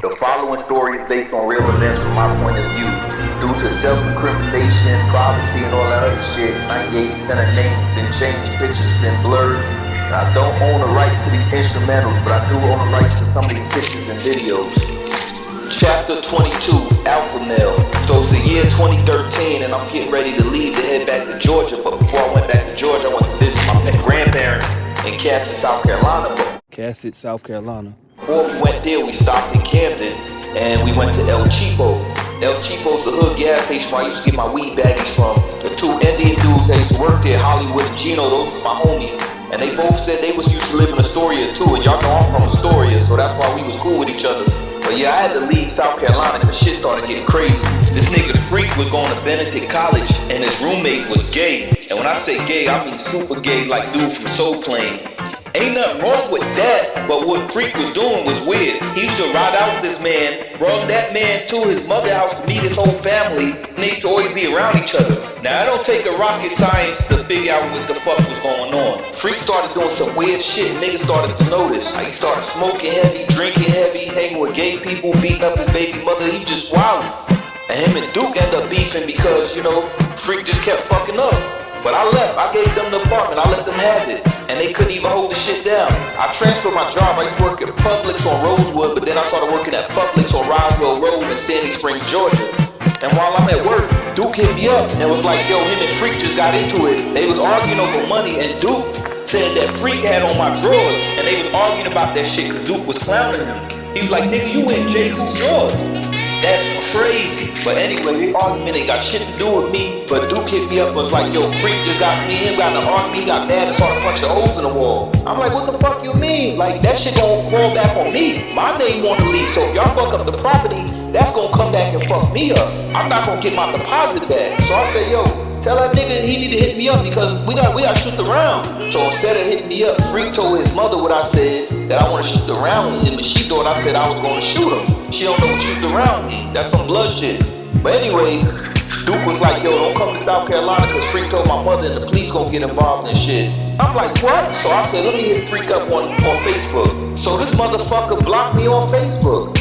The following story is based on real events from my point of view. Due to self-incrimination, privacy, and all that other shit, 98% of names been changed, pictures been blurred. And I don't own the rights to these instrumentals, but I do own the rights to some of these pictures and videos. Chapter 22, Alpha Male. So it's the year 2013, and I'm getting ready to leave to head back to Georgia. But before I went back to Georgia, I went to visit my grandparents in Casset, South Carolina. Casset, South Carolina. Before we went there, we stopped in Camden, and we went to El Cheapo. El Cheapo's the hood gas station where I used to get my weed baggies from. The two Indian dudes that used to work there, Hollywood and Gino, those were my homies. And they both said they was used to live in Astoria too, and y'all know I'm from Astoria, so that's why we was cool with each other. But yeah, I had to leave South Carolina because shit started getting crazy. This nigga Freak was going to Benedict College, and his roommate was gay. And when I say gay, I mean super gay, like dude from Soul Plane. Ain't nothing wrong with that, but what Freak was doing was weird. He used to ride out with this man, brought that man to his mother's house to meet his whole family, and they used to always be around each other. Now, I don't take a rocket science to figure out what the fuck was going on. Freak started doing some weird shit, and niggas started to notice. Like, he started smoking heavy, drinking heavy, hanging with gay people, beating up his baby mother. He just wildin'. And him and Duke ended up beefing because, you know, Freak just kept fucking up. But I left. I gave them the apartment. I let them have it. And they couldn't even hold the shit down. I transferred my job. I used to work at Publix on Rosewood, but then I started working at Publix on Roswell Road in Sandy Springs, Georgia. And while I'm at work, Duke hit me up and was like, yo, him and Freak just got into it. They was arguing over money, and Duke said that Freak had on my drawers. And they was arguing about that shit because Duke was clowning him. He was like, nigga, you in J. Cool drawers. That's crazy. But anyway, the argument ain't got shit to do with me. But Duke hit me up and was like, yo, Freak just got me, him got in an argument, he got mad and started punching holes in the wall. I'm like, what the fuck you mean? Like, that shit gonna fall back on me. My name on the lease, so if y'all fuck up the property, that's gonna come back and fuck me up. I'm not gonna get my deposit back. So I say, yo, tell that nigga he need to hit me up because we gotta shoot the round. So instead of hitting me up, Freak told his mother what I said, that I wanna shoot the round with him, and she thought I said I was gonna shoot him. She don't know what shoot the round mean. That's some blood shit. But anyway, Duke was like, yo, don't come to South Carolina because Freak told my mother and the police gonna get involved in shit. I'm like, what? So I said, let me hit Freak up on Facebook. So this motherfucker blocked me on Facebook.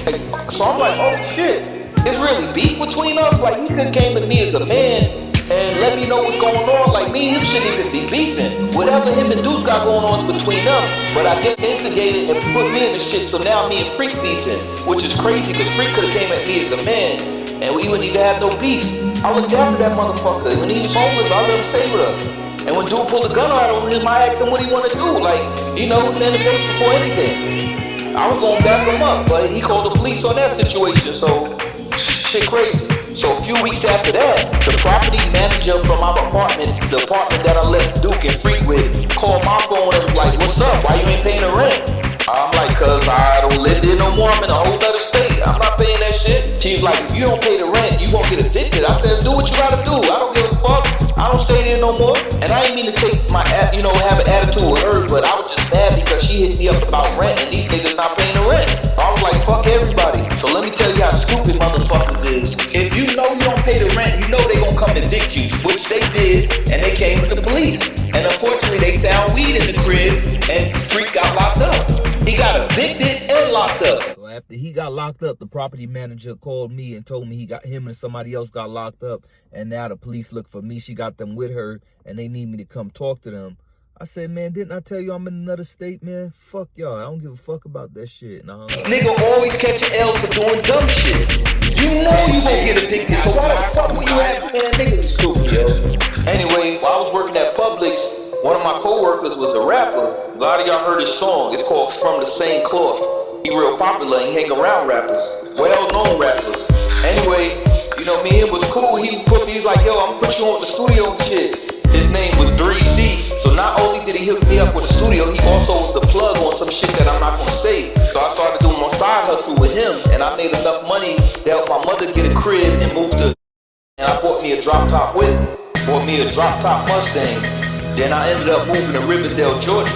So I'm like, oh shit, it's really beef between us? Like, he could came to me as a man and let me know what's going on. Like, me and him shouldn't even be beefing. Whatever him and Duke got going on between them, but I get instigated and put me in the shit, so now me and Freak beefing, which is crazy because Freak could have came at me as a man and we wouldn't even have no beef. I looked after that motherfucker. When he was homeless, I let him stay with us. And when Dude pulled the gun out on him, I asked him what he want to do. Like, you know, stand against before anything. I was going to back him up, but he called the police on that situation, so shit crazy. So a few weeks after that, the property manager from my apartment, the apartment that I left Duke and Freak with, called my phone and was like, what's up? Why you ain't paying the rent? I'm like, cause I don't live there no more. I'm in a whole other state. I'm not paying that shit. She was like, if you don't pay the rent, you gonna get evicted. I said, do what you gotta do. I don't give a fuck. I don't stay there no more. And I didn't mean to take my, have an attitude with her, but I was just mad because she hit me up about rent and these niggas not paying the rent. I was like, fuck everybody. So let me tell you how stupid motherfuckers is. If you know you don't pay the rent, you know they gonna come evict you, which they did, and they came with the police. And unfortunately, they found weed in the crib, and Freak got locked up. He got evicted and locked up. So after he got locked up, the property manager called me and told me him and somebody else got locked up, and now the police look for me. She got them with her, and they need me to come talk to them. I said, man, didn't I tell you I'm in another state, man? Fuck y'all. I don't give a fuck about that shit. Nah. Nigga always catching L for doing dumb shit. You know you gonna get addicted, so why the fuck would you have to, man? Niggas is stupid, yo. Anyway, while I was working at Publix, one of my co-workers was a rapper. A lot of y'all heard his song. It's called From the Same Cloth. He real popular and he hang around rappers. Well-known rappers. Anyway, you know, me and him was cool. He was like, yo, I'm gonna put you on the studio and shit. His name was 3C. So not only did he hook me up with a studio, he also was the plug on some shit that I'm not gonna say. So I started doing my side hustle with him, and I made enough money to help my mother get a crib and move to. And I bought me a drop top whip, bought me a drop top Mustang. Then I ended up moving to Riverdale, Georgia.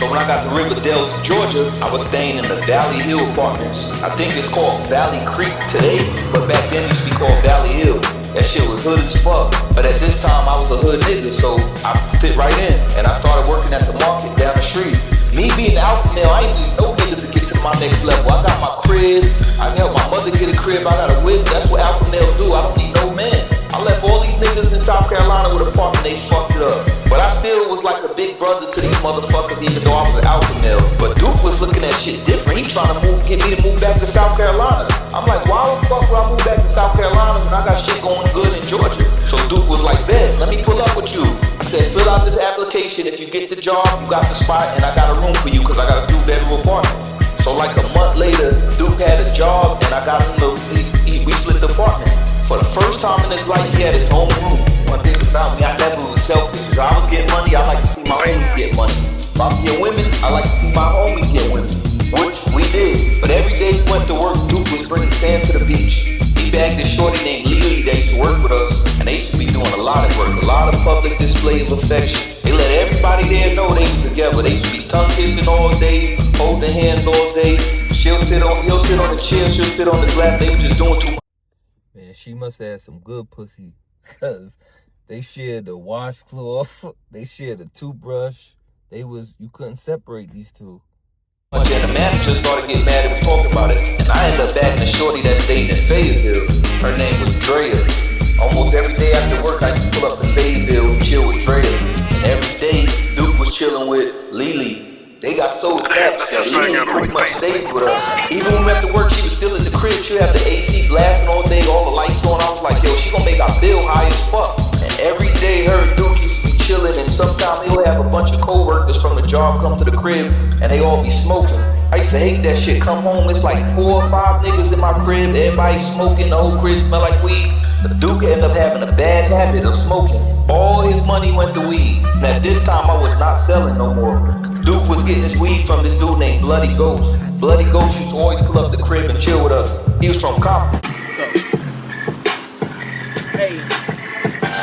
So when I got to Riverdale, Georgia, I was staying in the Valley Hill apartments. I think it's called Valley Creek today, but back then it used to be called Valley Hill. That shit was hood as fuck. But at this time, I was a hood nigga, so I fit right in. And I started working at the market down the street. Me being the alpha male, I ain't need no niggas to get to my next level. I got my crib. I can help my mother get a crib. I got a whip. That's what alpha males do. I don't need no man. I left all these niggas in South Carolina with a partner, they fucked it up. But I still was like a big brother to these motherfuckers, even though I was an alpha male. But Duke was looking at shit different. He trying to get me to move back to South Carolina. I'm like, why the fuck would I move back to South Carolina when I got shit going good in Georgia? So Duke was like, bet, let me pull up with you. He said, fill out this application. If you get the job, you got the spot, and I got a room for you because I got a 2-bedroom apartment. So like a month later, Duke had a job, and I got him we split the apartment. For the first time in his life, he had his own room. One thing about me, I never was selfish. If I was getting money, I like to see my homies get money. If I'm getting women, I like to see my homies get women. Which we did. But every day we went to work, Duke was bringing sand to the beach. He bagged a shorty named Lily that used to work with us, and they used to be doing a lot of work, a lot of public display of affection. They let everybody there know they was together. They used to be tongue kissing all day, holding hands all day. He'll sit on the chair, she'll sit on the glass. They were just doing too much. Man, she must have had some good pussy, because they shared the washcloth, they shared a toothbrush. You couldn't separate these two. And the manager started getting mad and was talking about it. And I ended up bagging a shorty that stayed in Fayetteville. Her name was Drea. Almost every day after work, I used to pull up to Fayetteville and chill with Drea. And every day, Duke was chilling with Lily. They got so attached that Lily pretty much stayed with us. Even when we went to work, she was still in the crib. She would have the AC blasting all day, all the lights on. I was like, yo, she gonna make our bill high as fuck. And every day, her and Duke used to be chilling, and sometimes he'll have a bunch of co-workers from the job come to the crib, and they all be smoking. I used to hate that shit. Come home, it's like 4 or 5 niggas in my crib, everybody smoking, the whole crib smell like weed. But Duke ended up having a bad habit of smoking. All his money went to weed. And at this time, I was not selling no more. Duke was getting his weed from this dude named Bloody Ghost. Bloody Ghost used to always pull up the crib and chill with us. He was from Compton. Hey,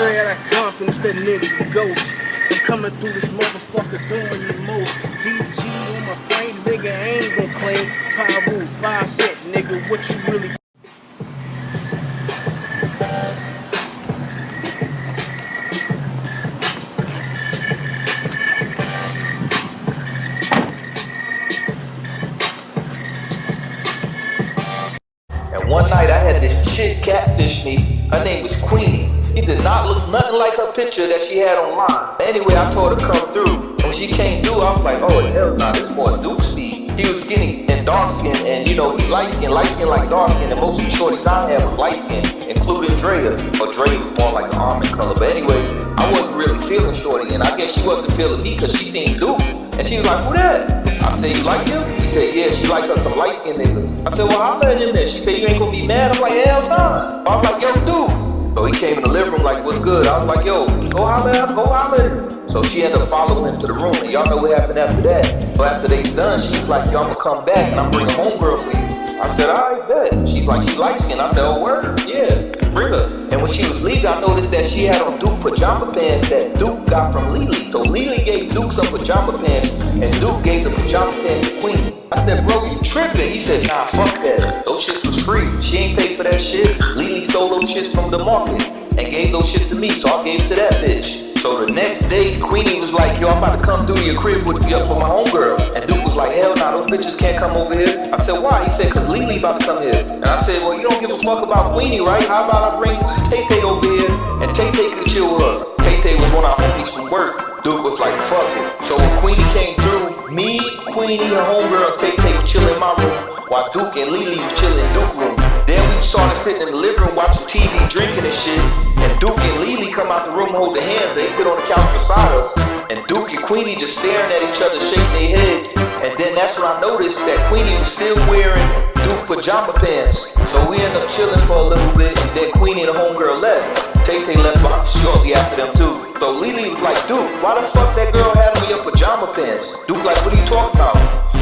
say I got confidence instead of niggas ghosts. I'm coming through this motherfucker doing the most. DG on my frame, nigga, I ain't gon' claim. Pyro, 5 cent, nigga, what you really? One night I had this chick catfish me. Her name was Queenie. She did not look nothing like her picture that she had online. Anyway, I told her to come through. When she came through, I was like, oh hell nah, this more Duke speed. He was skinny and dark skin, and you know, he light skin like dark skin, and most of the shorties I have was light skin, including Drea. Or Drea was more like an almond color. But anyway, I wasn't really feeling shorty, and I guess she wasn't feeling me because she seen Duke. And she was like, who that? I said, you like him? He said, yeah, she like us some light skinned niggas. I said, well, I'll let him then. She said, you ain't gonna be mad? I'm like, hell nah. I was like, yo, dude. So he came in the living room like, what's good? I was like, yo, go holler at him, go holler at him. So she ended up following him to the room, and y'all know what happened after that. So after they done, she was like, yo, I'm gonna come back and I'm bringing homegirl for you. I said, alright, bet. She's like, she light skinned. I said, oh, word? Yeah, bring her. And when she was leaving, I noticed that she had on Duke pajama pants that Duke got from Lily. So Lily gave Duke some pajama pants, and Duke gave the pajama pants to Queen. I said, bro, you tripping? He said, nah, fuck that. Those shits was free. She ain't paid for that shit. Lily stole those shits from the market and gave those shits to me, so I gave it to that bitch. So the next day, Queenie was like, yo, I'm about to come through your crib with you for my homegirl. And Duke was like, hell nah, those bitches can't come over here. I said, why? He said, cause Lily about to come here. And I said, well, you don't give a fuck about Queenie, right? How about I bring Tay-Tay over here and Tay-Tay can chill with her? Tay-Tay was one of our homies from work. Duke was like, fuck it. So when Queenie came through, me, Queenie, her homegirl, Tay-Tay was chilling in my room, while Duke and Lily was chilling in Duke's room. Then we started sitting in the living room watching TV, drinking and shit. And Duke and Lily come out the room holding hands. They sit on the couch beside us. And Duke and Queenie just staring at each other, shaking their head. And then that's when I noticed that Queenie was still wearing Duke pajama pants. So we ended up chilling for a little bit. And then Queenie and the homegirl left. Tay-Tay left shortly after them too. So Lily was like, Duke, why the fuck that girl had on your pajama pants? Duke like, what are you talking about?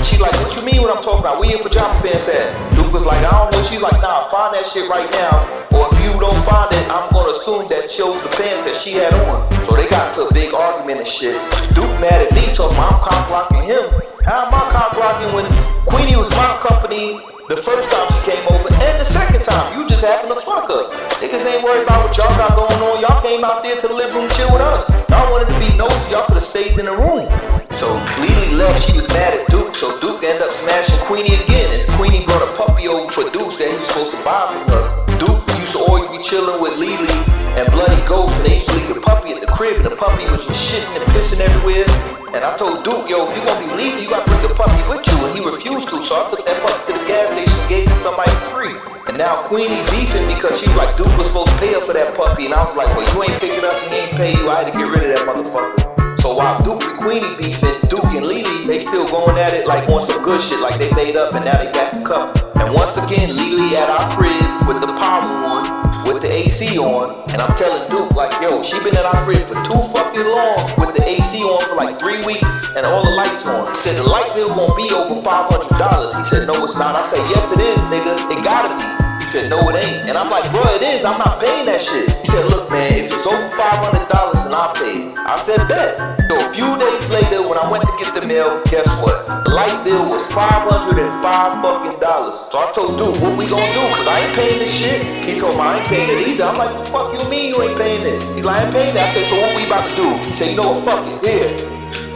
She like, what you mean what I'm talking about? Where your pajama pants at? Duke was like, I don't know. She's like, nah, find that shit right now. Or if you don't find it, I'm gonna assume that shows the pants that she had on. So they got into a big argument and shit. Duke mad at me, talking about I'm cock blocking him. How am I cock blocking when Queenie was my company the first time she came over and the second time? You just happened to fuck her. Niggas ain't worried about what y'all got going on. Y'all came out there to the living room, chill with us. Y'all wanted to be nosy, y'all could have stayed in the room. So Lily left, she was mad at Duke, so Duke ended end up smashing Queenie again. And Queenie brought a puppy over for Deuce that he was supposed to buy from her. Duke used to always be chilling with Lily and Bloody Ghost, and they used to leave the puppy at the crib, and the puppy was just shitting and pissing everywhere. And I told Duke, yo, if you gonna be leaving, you gotta bring the puppy with you. And he refused to, so I took that puppy to the gas station and gave it to somebody free. And now Queenie beefing because she was like, Duke was supposed to pay her for that puppy. And I was like, well, you ain't pick it up, he ain't pay you. I had to get rid of that motherfucker. So while Duke and Queenie beefing, Duke and Lily, they still going at it like on some good shit, like they made up and now they got the cup. And once again, Lily at our crib with the power on, with the AC on, and I'm telling Duke like, yo, she been at our crib for too fucking long with the AC on for like 3 weeks and all the lights on. He said the light bill won't be over $500. He said, no, it's not. I said, yes, it is, nigga. It gotta be. He said, no, it ain't. And I'm like, bro, it is. I'm not paying that shit. He said, look, man, if it's over $500, then I'll pay. I said, bet. So a few days later, when I went to get the mail, guess what? The light bill was $505 fucking dollars. So I told Duke, what we gonna do? Cause I ain't paying this shit. He told me I ain't paying it either. I'm like, what the fuck you mean you ain't paying it? He's like, I ain't paying that. I said, so what we about to do? He said, you know what, fuck it, here.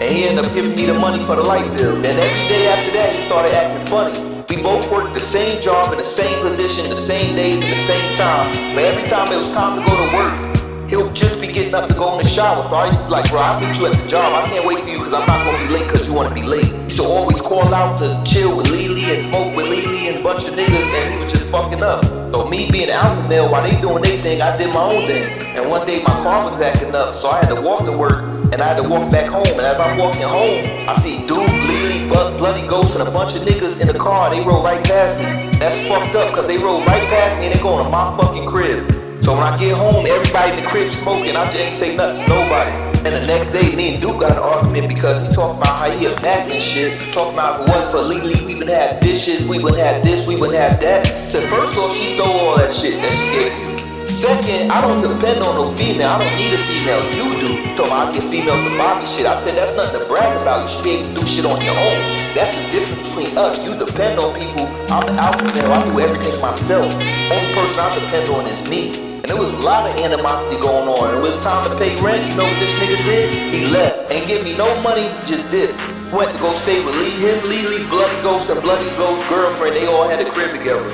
And he ended up giving me the money for the light bill. Then every day after that, he started acting funny. We both worked the same job in the same position, the same days, at the same time. But every time it was time to go to work, he'll just be getting up to go in the shower. So I used to be like, bro, I'll meet you at the job. I can't wait for you because I'm not going to be late because you want to be late. He used to always call out to chill with Lily and smoke with Lily and a bunch of niggas, and he was just fucking up. So me being alpha male, while they doing their thing, I did my own thing. And one day my car was acting up, so I had to walk to work. And I had to walk back home, and as I'm walking home, I see Duke, Lily, Bloody Ghost, and a bunch of niggas in the car. They rode right past me. That's fucked up, because they rode right past me and they going to my fucking crib. So when I get home, everybody in the crib smoking. I didn't say nothing to nobody. And the next day, me and Duke got an argument because he talked about how he a Mac and shit. Talking about if it wasn't for Lily, we would have dishes, we would have this, we would have that. Said first off, she stole all that shit that she gave me. Second, I don't depend on no female. I don't need a female. You do. So I get females to buy me shit. I said that's nothing to brag about. You should be able to do shit on your own. That's the difference between us. You depend on people. I'm an alpha male. I do everything myself. Only person I depend on is me. And there was a lot of animosity going on. And it was time to pay rent. You know what this nigga did? He left. Ain't give me no money, just did. Went to go stay with him, Lily, Bloody Ghost, and Bloody Ghost's girlfriend. They all had a crib together.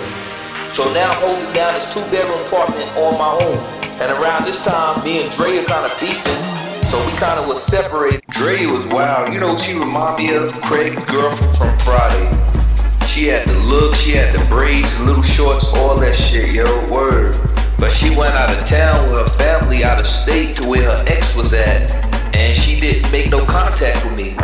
So now I'm holding down this 2-bedroom apartment on my own. And around this time, me and Dre are kind of beefing. So we kind of was separated. Dre was wild. You know, she reminded me of Craig's girlfriend from Friday. She had the look, she had the braids, little shorts, all that shit, yo, word. But she went out of town with her family, out of state, to where her ex was at. And she didn't make no contact with me.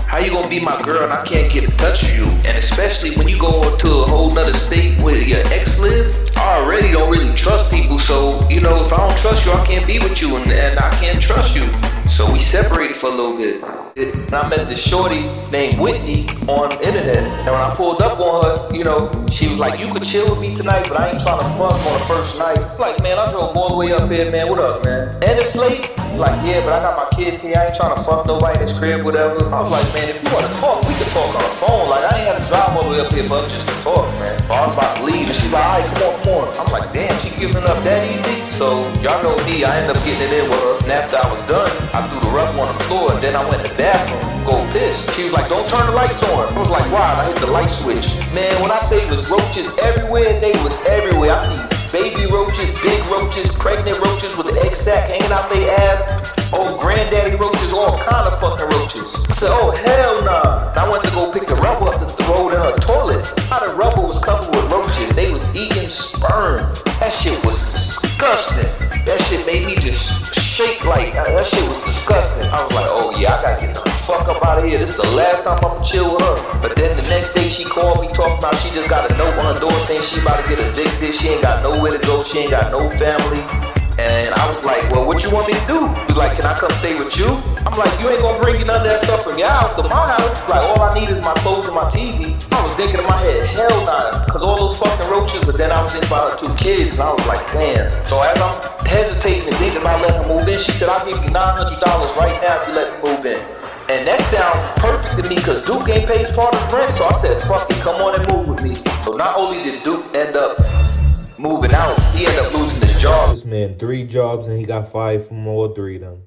How you gonna be my girl and I can't get in touch with you? And especially when you go to a whole nother state where your ex live, I already don't really trust people. So, you know, if I don't trust you, I can't be with you and I can't trust you. So we separated for a little bit. And I met this shorty named Whitney on the internet. And when I pulled up on her, you know, she was like, you could chill with me tonight, but I ain't trying to fuck on the first night. I'm like, man, I drove all the way up here, man. What up, man? And it's late. He's like, yeah, but I got my kids here. I ain't trying to fuck nobody in this crib, whatever. I was like, man, if you want to talk, we can talk on the phone. Like, I ain't had to drive all the way up here for us just to talk, man. So I was about to leave, and she's like, all right, come on. I'm like, damn, she giving up that easy? So, y'all know me, I ended up getting it in with her. And after I was done, I threw the rug on the floor, and then I went in the bathroom, go piss. She was like, don't turn the lights on. I was like, why? And I hit the light switch. Man, when I say it was roaches everywhere, they was everywhere. I see baby roaches, big roaches, pregnant roaches with the egg sac hanging out their ass. Oh, granddaddy roaches, all kind of fucking roaches. I said, oh, hell nah. And I went to go pick the rubber up to throw it in her toilet. How the rubber was covered with roaches. They was eating sperm. That shit was disgusting. That shit made me just shake like, that shit was disgusting. I was like, oh yeah, I gotta get the fuck up out of here. This is the last time I'ma chill with her. But then the next day she called me talking about she just got a note on her door saying she about to get addicted. She ain't got nowhere to go. She ain't got no family. And I was like, well, what you want me to do? He was like, can I come stay with you? I'm like, you ain't gonna bring you none of that stuff from your house to my house. Like, all I need is my clothes and my TV. I was thinking in my head, hell nah, cause all those fucking roaches, but then I was thinking about her 2 kids, and I was like, damn. So as I'm hesitating and thinking about letting her move in, she said, I'll give you $900 right now if you let me move in. And that sounds perfect to me, cause Duke ain't paid his part of the rent, so I said, fuck it, come on and move with me. So not only did Duke end up moving out, he ended up losing his job. This man 3 jobs and he got fired from all 3 of them.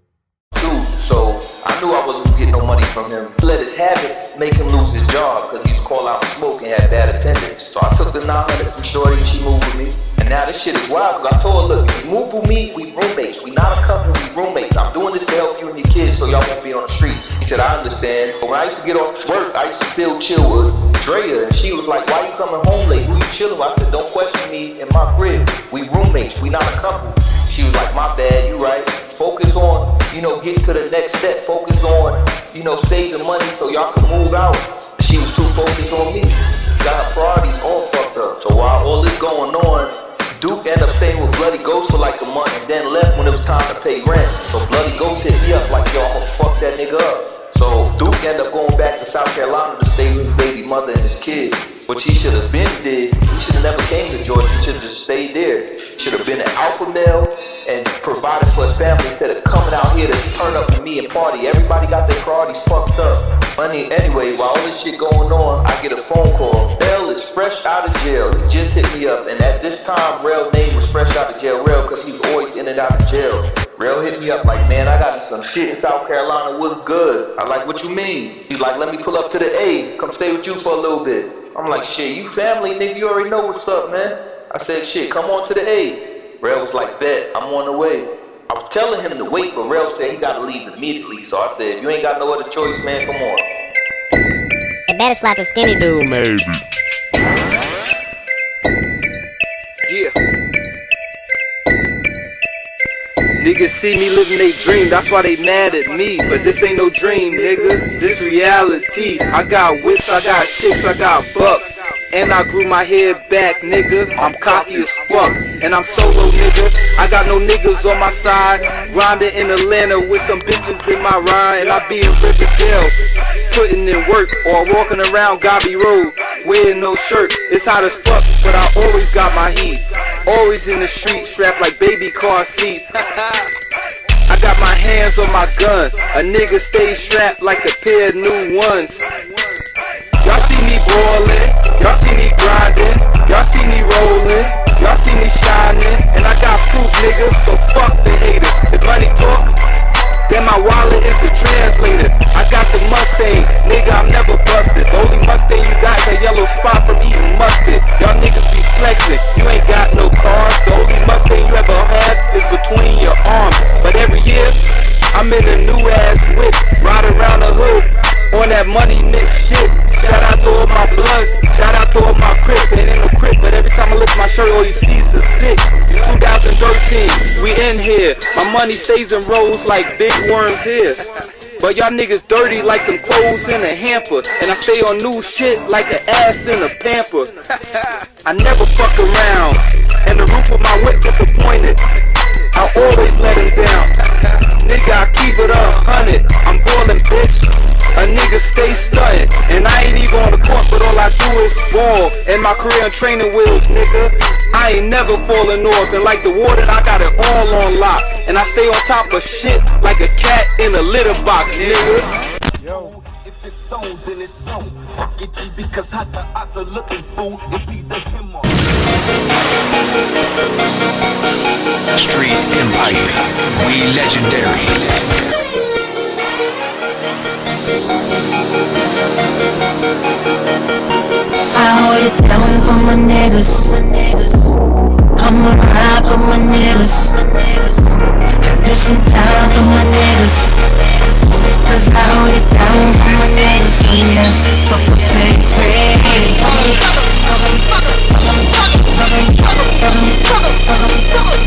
Dude, so I knew I wasn't getting no money from him. Let us have it. make him lose his job because he was called out for smoke and had bad attendance. So I took the 900 from Shorty and she moved with me. And now this shit is wild because I told her, look, if you move with me, we roommates. We not a couple, we roommates. I'm doing this to help you and your kids so y'all won't be on the streets. He said, I understand. But when I used to get off work, I used to still chill with Drea. And she was like, why you coming home late? Who you chilling with? I said, don't question me in my crib. We roommates, we not a couple. She was like, my bad, you right. Focus on, getting to the next step. Focus on, saving money so y'all can move out. She was too focused on me. Got her priorities all fucked up. So while all this going on, Duke ended up staying with Bloody Ghost for like a month and then left when it was time to pay rent. So Bloody Ghost hit me up like, yo, I'm gonna fuck that nigga up. So Duke ended up going back to South Carolina to stay with his baby mother and his kid, which he should have been did. He should have never came to Georgia. He should have just stayed there. Should have been an alpha male and provided for his family instead of coming out here to turn up with me and party. Everybody got their priorities fucked up. Anyway, while all this shit going on, I get a phone call. Rel is fresh out of jail. He just hit me up, and at this time, Rel's name was fresh out of jail. Rel, because he was always in and out of jail. Rel hit me up like, man, I got some shit in South Carolina. What's good? I like, what you mean? He's like, let me pull up to the A. Come stay with you for a little bit. I'm like, shit, you family, nigga. You already know what's up, man. I said, shit, come on to the A. Rel was like, bet, I'm on the way. I was telling him to wait, but Rel said he gotta leave immediately. So I said, if you ain't got no other choice, man, come on. It better slap a skinny dude. Maybe. Yeah. Niggas see me living they dream, that's why they mad at me. But this ain't no dream, nigga, this reality. I got whips, I got chicks, I got bucks. And I grew my head back, nigga. I'm cocky as fuck, and I'm solo, nigga. I got no niggas on my side. Grinding in Atlanta with some bitches in my ride. And I be in Riverdale, putting in work, or walking around Gobby Road, wearing no shirt. It's hot as fuck, but I always got my heat. Always in the street, strapped like baby car seats. I got my hands on my gun. A nigga stay strapped like a pair of new ones. Y'all see me ballin', y'all see me grinding, y'all see me rollin', y'all see me shining, and I got proof, nigga, so fuck the haters. If money talks, then my wallet is a translator. I got the Mustang, nigga, I'm never busted. The only Mustang you got is a yellow spot from eating mustard. Y'all niggas be flexing, you ain't got no cars. The only Mustang you ever had is between your arms. But every year, I'm in a new ass whip, ride around the hood on that money mix shit. Shout out to all my bloods, shout out to all my crips. Ain't no crip, but every time I lift my shirt, all you see is a 6. 2013, we in here. My money stays in rolls like big worms here. But y'all niggas dirty like some clothes in a hamper. And I stay on new shit like an ass in a pamper. I never fuck around, and the roof of my whip disappointed. I always let him down. Nigga, I keep it 100. I'm ballin', bitch. A nigga stay stuntin', and I ain't even on the court, but all I do is ball. And my career on training wheels, nigga. I ain't never falling off, and like the water, I got it all on lock. And I stay on top of shit like a cat in a litter box, nigga. Yo, if it's so, then it's so. Forget you because how the odds are looking, fool. It's either him or Street Empire. We legendary. I hold it down for my niggas. I'ma ride for my niggas. Do some time for my niggas. Cause I hold it down for my niggas. Yeah, fuck a pay free.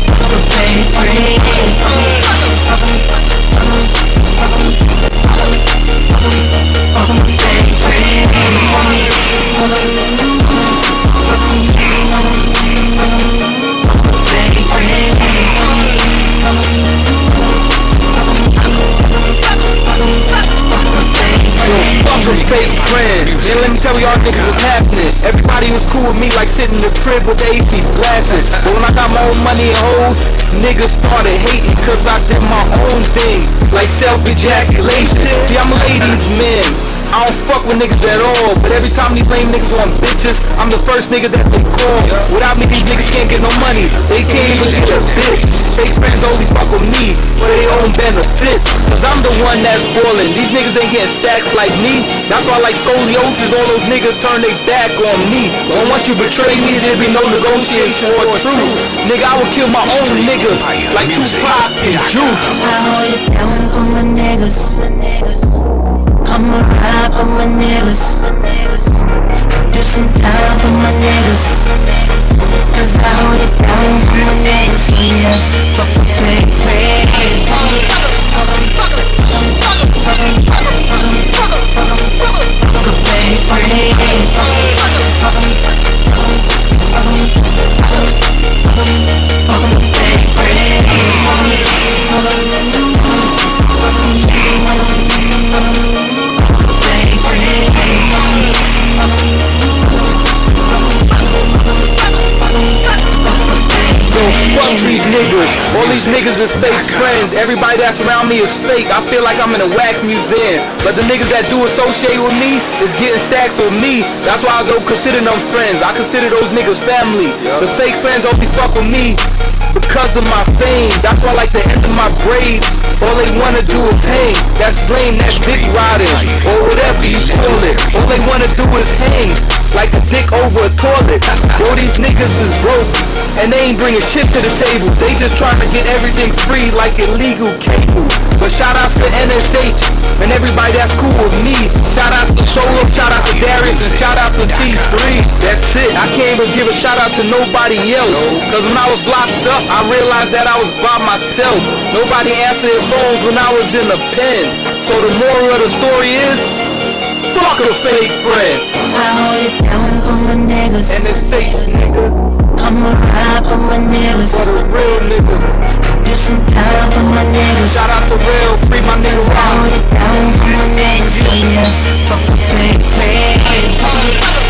Fuck a pay free. Fake friends, and let me tell y'all niggas what's happening. Everybody was cool with me like sitting in the crib with the AC blasting. But when I got my own money and hoes, niggas started hating cause I did my own thing, like self-ejaculation. See, I'm a ladies' man, I don't fuck with niggas at all. But every time these lame niggas want bitches, I'm the first nigga that they call. Without me, these niggas can't get no money. They can't even get a bitch. Fake friends only fuck with me for their own benefits. Cause I'm the one that's spoiling. These niggas ain't getting stacks like me. That's why like scoliosis, all those niggas turn their back on me. But once you betray me, there be no negotiation for truth. Nigga, I would kill my own niggas like Tupac and Juice. I hold it down for my niggas. I'ma ride for my niggas. Do some time for my niggas. Cause I hold it down for my niggas. Yeah, fuck the baby. Fuck these niggas. All these niggas is fake friends. Everybody that's around me is fake. I feel like I'm in a whack museum. But the niggas that do associate with me is getting stacks with me. That's why I don't consider them friends. I consider those niggas family. The fake friends only fuck with me because of my fame. That's why I like the end of my braids. All they wanna do is hang. That's lame, that's dick riding, or whatever you call it. All they wanna do is hang, like a dick over a toilet. All these niggas is broke, and they ain't bringing shit to the table. They just trying to get everything free like illegal cable. But shout outs to NSH, and everybody that's cool with me. Shout outs to Solo, shout outs to Darius, and shout outs to T3. That's it, I can't even give a shout out to nobody else. Cause when I was locked up, I realized that I was by myself. Nobody answered their phones when I was in the pen. So the moral of the story is, fuck a fake friend. I hold it down for my niggas. NSH nigga, I'ma ride for my niggas. for the real niggas. Do some time for my niggas. Shout out to Real, free my nigga I Rob. hold it down for my niggas. Yeah, fuck the baby.